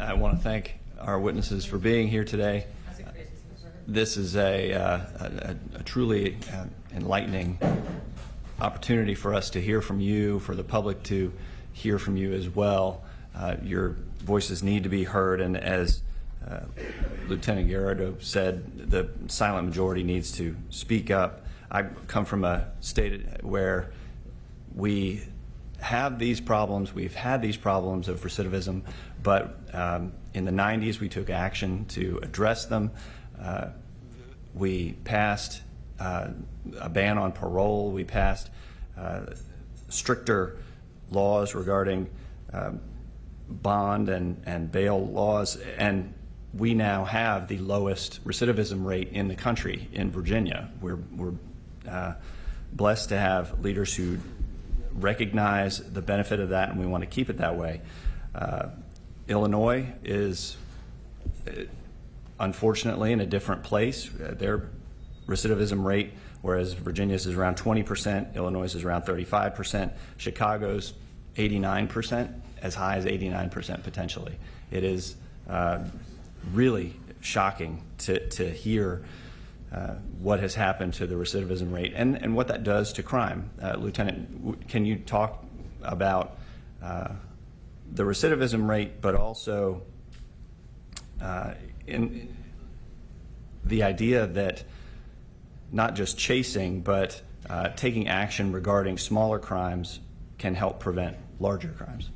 I want to thank our witnesses for being here today. This is a truly enlightening opportunity for us to hear from you, for the public to hear from you as well. Your voices need to be heard, and as Lieutenant Garrido said, the silent majority needs to speak up. I come from a state where we have these problems. We've had these problems of recidivism, but in the 90s we took action to address them. We passed a ban on parole. We passed stricter laws regarding bond and bail laws, and we now have the lowest recidivism rate in the country in Virginia. We're blessed to have leaders who recognize the benefit of that, and we want to keep it that way. Illinois is unfortunately in a different place. Their recidivism rate, whereas Virginia's is around 20%, Illinois is around 35%, Chicago's 89%, as high as 89% potentially. It is really shocking to hear what has happened to the recidivism rate and what that does to crime. Lieutenant, can you talk about the recidivism rate, but also in the idea that not just chasing, but taking action regarding smaller crimes can help prevent larger crimes?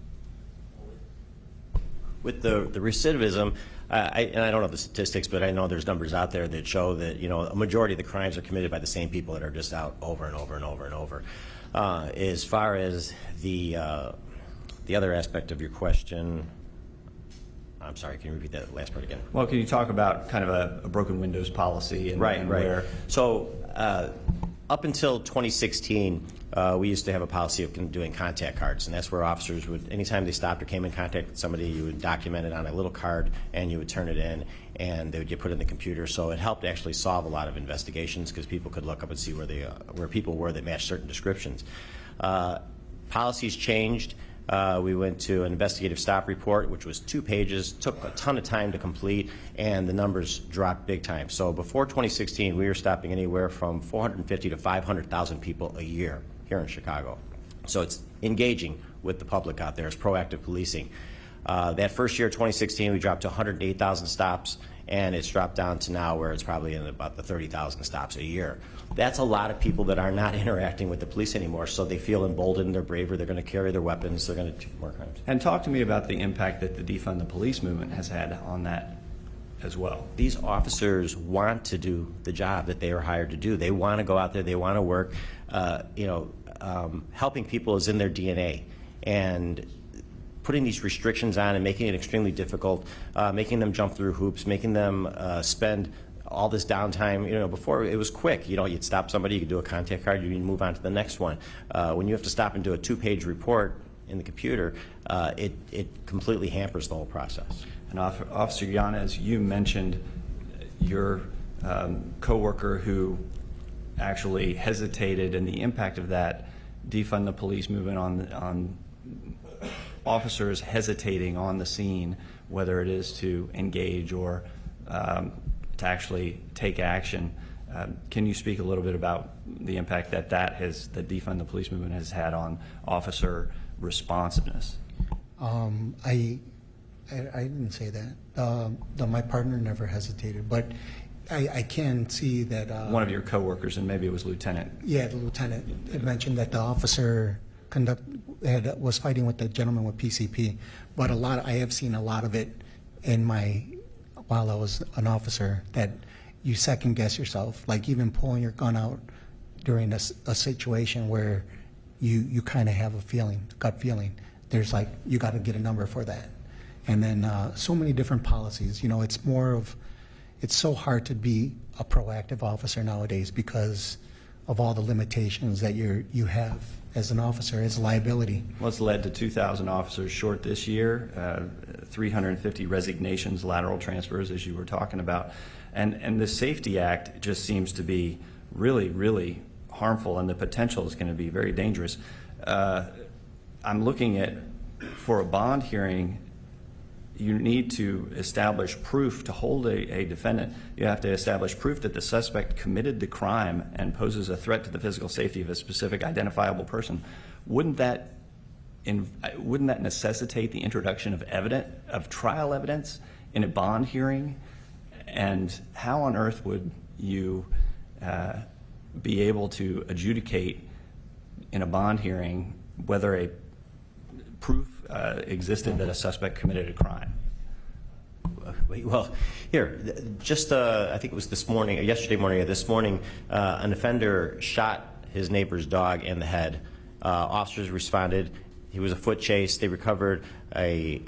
With the recidivism, and I don't know the statistics, but I know there's numbers out there that show that, you know, a majority of the crimes are committed by the same people that are just out over and over and over and over. As far as the other aspect of your question, I'm sorry, can you repeat that last part again? Well, can you talk about kind of a broken windows policy and, right. Where? So up until 2016, we used to have a policy of doing contact cards, and that's where officers would, anytime they stopped or came in contact with somebody, you would document it on a little card and you would turn it in, and they would get put in the computer. So it helped actually solve a lot of investigations because people could look up and see where people were that matched certain descriptions. Policies changed. We went to an investigative stop report, which was 2 pages, took a ton of time to complete, and the numbers dropped big time. So before 2016, we were stopping anywhere from 450 to 500,000 people a year here in Chicago. So it's engaging with the public out there. It's proactive policing. That first year, 2016, we dropped to 108,000 stops, and it's dropped down to now where it's probably in about the 30,000 stops a year. That's a lot of people that are not interacting with the police anymore, so they feel emboldened, they're braver, they're going to carry their weapons, they're going to do more crimes. And talk to me about the impact that the Defund the Police movement has had on that as well. These officers want to do the job that they are hired to do. They want to go out there, they want to work. Helping people is in their DNA, and putting these restrictions on and making it extremely difficult, making them jump through hoops, making them spend all this downtime. You know, before it was quick. You know, you'd stop somebody, you could do a contact card, you'd move on to the next one. When you have to stop and do a 2-page report in the computer, it completely hampers the whole process. And Officer Yanez, you mentioned your coworker who actually hesitated, and the impact of that Defund the Police movement on officers hesitating on the scene, whether it is to engage or to actually take action. Can you speak a little bit about the impact that the Defund the Police movement has had on officer responsiveness? I didn't say that. My partner never hesitated, but I can see that one of your coworkers, and maybe it was Lieutenant. Yeah, the lieutenant had mentioned that the officer was fighting with the gentleman with PCP, but I have seen a lot of it while I was an officer, that you second guess yourself, like even pulling your gun out during a situation where you kind of have a gut feeling. There's like, you got to get a number for that. And then so many different policies. You know, it's so hard to be a proactive officer nowadays because of all the limitations that you have as an officer, as liability. Well, it's led to 2,000 officers short this year, 350 resignations, lateral transfers, as you were talking about. And the Safety Act just seems to be really, really harmful, and the potential is going to be very dangerous. I'm looking at, for a bond hearing, you need to establish proof to hold a defendant. You have to establish proof that the suspect committed the crime and poses a threat to the physical safety of a specific identifiable person. Wouldn't that necessitate the introduction of trial evidence in a bond hearing? And how on earth would you be able to adjudicate in a bond hearing whether a proof existed that a suspect committed a crime? Well, here, just I think it was this morning, yesterday morning or this morning, an offender shot his neighbor's dog in the head. Officers responded. He was a foot chase. They recovered a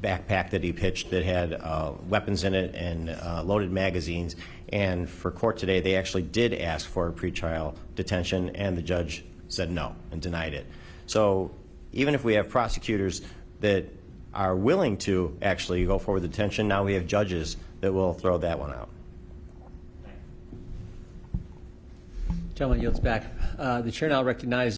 backpack that he pitched that had weapons in it and loaded magazines. And for court today, they actually did ask for a pretrial detention, and the judge said no and denied it. So even if we have prosecutors that are willing to actually go forward with detention, now we have judges that will throw that one out. Gentleman yields back. The chair now recognizes